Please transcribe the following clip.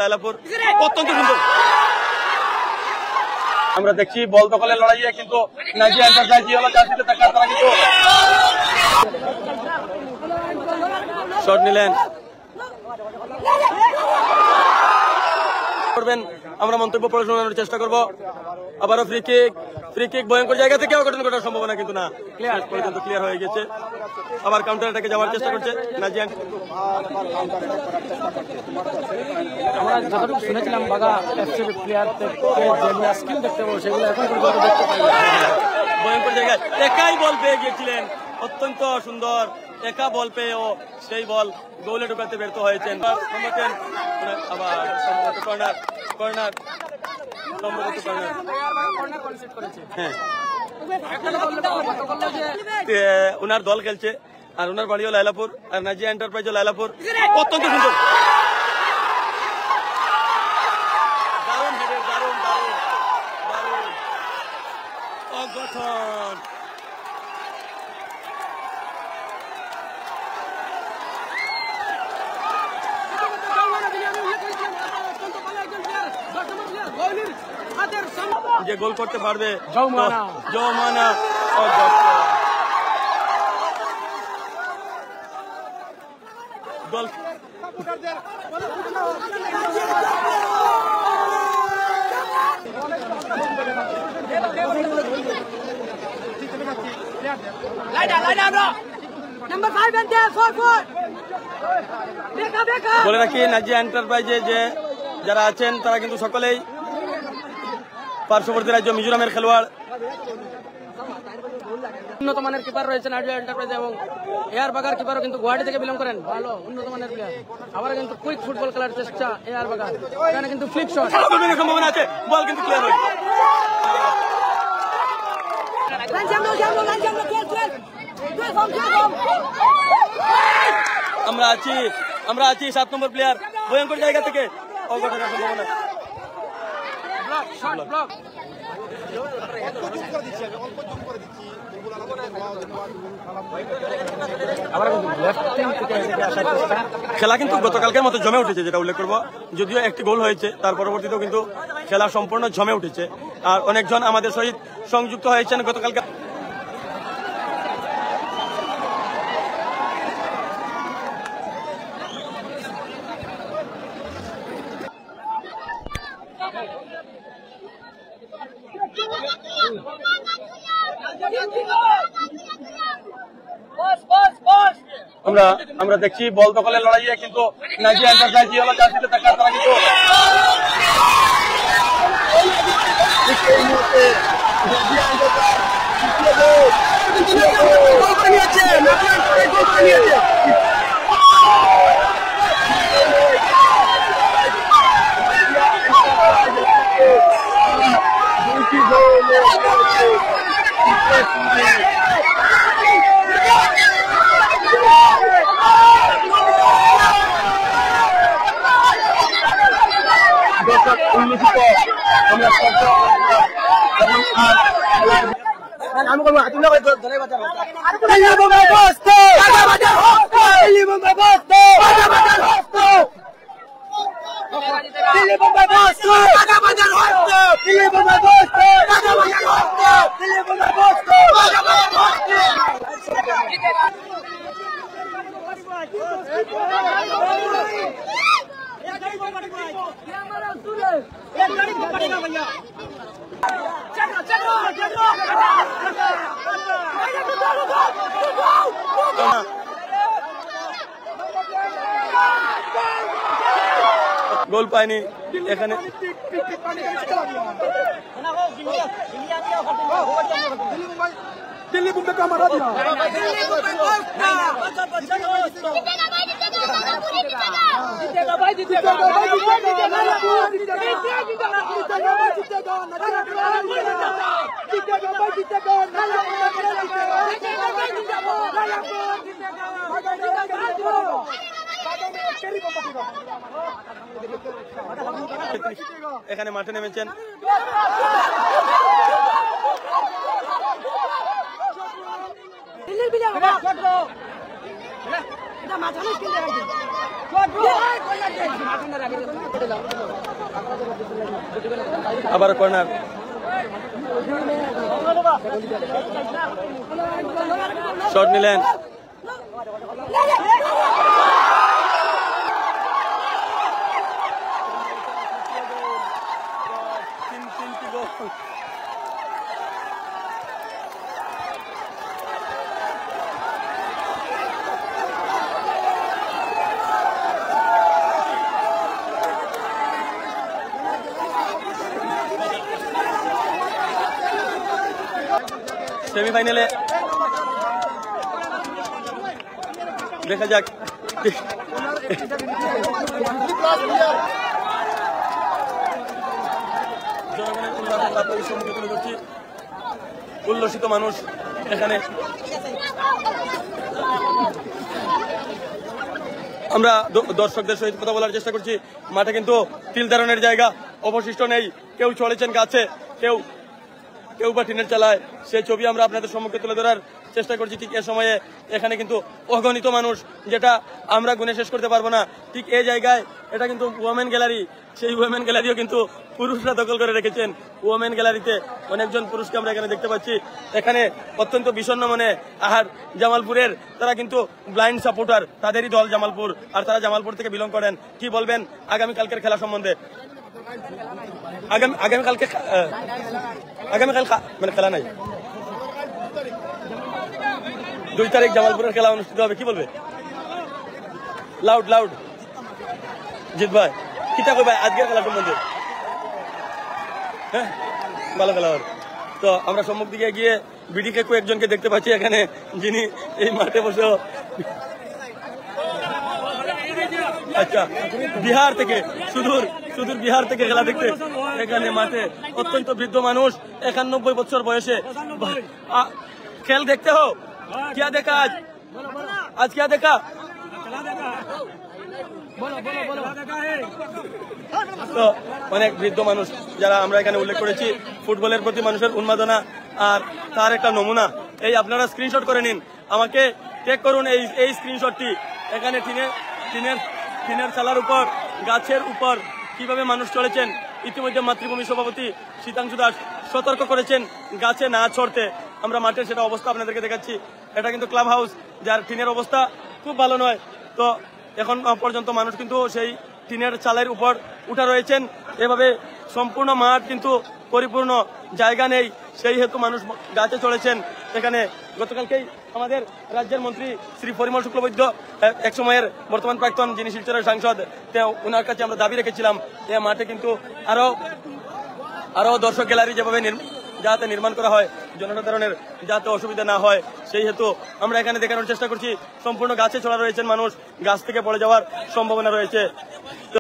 লাইলাপুর অত্যন্ত সুন্দর। আমরা দেখছি বল দখলের লড়াইয়ে কিন্তু নাজিয়া এন্টারপ্রাইজ হলো জার্সিতে তারা কিন্তু শট নিলেন করবেন। আমরা মন্তব্য পড়ে শোনানোর চেষ্টা করব। আবারও ফ্রি কিক ভয়ঙ্কর জায়গা থেকে অঘটন ঘটার সম্ভাবনা কিন্তু না, ক্লিয়ার পর্যন্ত ক্লিয়ার হয়ে গেছে। আবার কাউন্টার অ্যাটাকে যাওয়ার চেষ্টা করছে নাজিয়া। আমরা যতটুকু শুনেছিলাম বাগা এফসি প্লেয়ারদের যে স্কিল দেখতে পাবো সেগুলো এখন পর্যন্ত দেখতে পাই। ভয়ঙ্কর জায়গায় একাই বল পেয়ে গিয়েছিলেন, অত্যন্ত সুন্দর একা বল পেয়েও সেই বল গোলে ঢোকাতে ব্যর্থ হয়েছেন। আবার কর্নার কর্নার হ্যাঁ উনার দল খেলছে আর উনার বাড়িও লাইলাপুর আর নাজিয়া এন্টারপ্রাইজও লাইলাপুর অত্যন্ত সুন্দর। দারুণ হেডের দারুণ দারুণ দারুণ অঘটন। যে গোল করতে পারবে জৌমানা দল বলে রাখি নাজিয়া এন্টারপ্রাইজে যে যারা আছেন তারা কিন্তু সকলেই পার্শ্ববর্তী রাজ্য মিজোরামের খেলোয়াড়। উন্নত মানের কিপার রয়েছে নাজিয়া এন্টারপ্রাইজ এবং এয়ার বাগার কিপারও কিন্তু গুয়াহাটি থেকে বিলং করেন, ভালো উন্নত মানের প্লেয়ার। আবার কিন্তু কুইক ফুটবল খেলার চেষ্টা এয়ার বাগার, এখানে কিন্তু ফ্লিক শট সম্ভাবনা আছে, বল কিন্তু ক্লিয়ার হয়। আমরা আছি 7 নম্বর প্লেয়ার ভয়ঙ্কর জায়গা থেকে অঘটনের সম্ভাবনা। খেলা কিন্তু গতকালকের মতো জমে উঠেছে, যেটা উল্লেখ করবো। যদিও একটি গোল হয়েছে, তার পরবর্তীতেও কিন্তু খেলা সম্পূর্ণ জমে উঠেছে আর অনেকজন আমাদের সহিত সংযুক্ত হয়েছেন গতকালকে। আমরা দেখছি বল দখলের লড়াইয়ে কিন্তু নাজিয়া এন্টারপ্রাইজ হলো জার্সিতে তারা কিন্তু গোল পায়নি এখানে। दिल्ली मुंबई का हमारा दिया जीतेगा भाई जीतेगा भाई जीतेगा এখানে মাঠে নেমেছেন দিল্লির বিলে বাবা এটা মাঝখানে স্কিল দেখাইছে আবার কর্নার। শট নিলেন, তিনটি গোল। সেমিফাইনালে দেখা যাক। জনগণের উল্লাস আপনাদের সম্মুখে তুলে ধরছি। উল্লসিত মানুষ এখানে। আমরা দর্শকদের সহিত কথা বলার চেষ্টা করছি। মাঠে কিন্তু তিল ধারণের জায়গা অবশিষ্ট নেই। কেউ চলেছেন গাছে, কেউ বা টিনের চালায়। সেই ছবি আমরা আপনাদের সম্মুখে তুলে ধরার চেষ্টা করছি। ঠিক এ সময়ে এখানে কিন্তু অগণিত মানুষ, যেটা আমরা গুনে শেষ করতে পারবো না। ঠিক এই জায়গায় এটা কিন্তু ওমেন গ্যালারি, সেই ওমেন গ্যালারিও কিন্তু পুরুষরা দখল করে রেখেছেন। ওমেন গ্যালারিতে অনেকজন পুরুষকে আমরা এখানে দেখতে পাচ্ছি। এখানে অত্যন্ত বিষণ্ণ মনে আর জামালপুরের তারা কিন্তু ব্লাইন্ড সাপোর্টার, তাদেরই দল জামালপুর, আর তারা জামালপুর থেকে বিলং করেন। কি বলবেন আগামীকালকের খেলা সম্বন্ধে? আগামীকাল মানে খেলা নাই, 2 তারিখ জামালপুরের খেলা অনুষ্ঠিত হবে। কি বলবে? লাউড জিত ভাই, কিতা কই ভাই আজকের খেলা সম্বন্ধে? হ্যাঁ, ভালো খেলা হবে। তো আমরা সম্মুখ দিকে গিয়ে বিডিকে কয়েকজনকে দেখতে পাচ্ছি এখানে, যিনি এই মাঠে বসে, আচ্ছা, বিহার থেকে সুদূর বিহার থেকে খেলা দেখতে এখানে মাঠে অত্যন্ত বৃদ্ধ মানুষ, 91 বছর বয়সে খেল দেখতে হো। क्या देखा आज क्या देखा? তো অনেক বৃদ্ধ মানুষ যারা আমরা এখানে উল্লেখ করেছি, ফুটবলের প্রতি মানুষের উন্মাদনা আর তার একটা নমুনা। এই আপনারা স্ক্রিনশট করে নিন, আমাকে চেক করুন এই স্ক্রিনশটটি। এখানে টিনের চালার উপর, গাছের উপর কিভাবে মানুষ চলেছেন। ইতিমধ্যে মাতৃভূমি সভাপতি শীতাংশু দাস সতর্ক করেছেন গাছে না চড়তে। আমরা মাঠের সেটা অবস্থা আপনাদেরকে দেখাচ্ছি। এটা কিন্তু ক্লাব হাউস, যার টিনের অবস্থা খুব ভালো নয়। তো এখন পর্যন্ত মানুষ কিন্তু সেই টিনের চালের উপর উঠা রয়েছেন। এভাবে সম্পূর্ণ মাঠ কিন্তু পরিপূর্ণ জায়গা নেই, সেই হেতু মানুষ গাছে চড়েছেন। এখানে গতকালকেই আমাদের রাজ্যের মন্ত্রী শ্রী পরিমল শুক্লবৈদ্য, এক সময়ের বর্তমান প্রাক্তন যিনি শিলচরের সাংসদ, ওনার কাছে আমরা দাবি রেখেছিলাম যে মাঠে কিন্তু আরো দর্শক গ্যালারি যেভাবে যাতে নির্মাণ করা হয়, জনসাধারণের যাতে অসুবিধা না হয়, সেই হেতু আমরা এখানে দেখানোর চেষ্টা করছি। সম্পূর্ণ গাছে চড়া রয়েছেন মানুষ, গাছ থেকে পড়ে যাওয়ার সম্ভাবনা রয়েছে।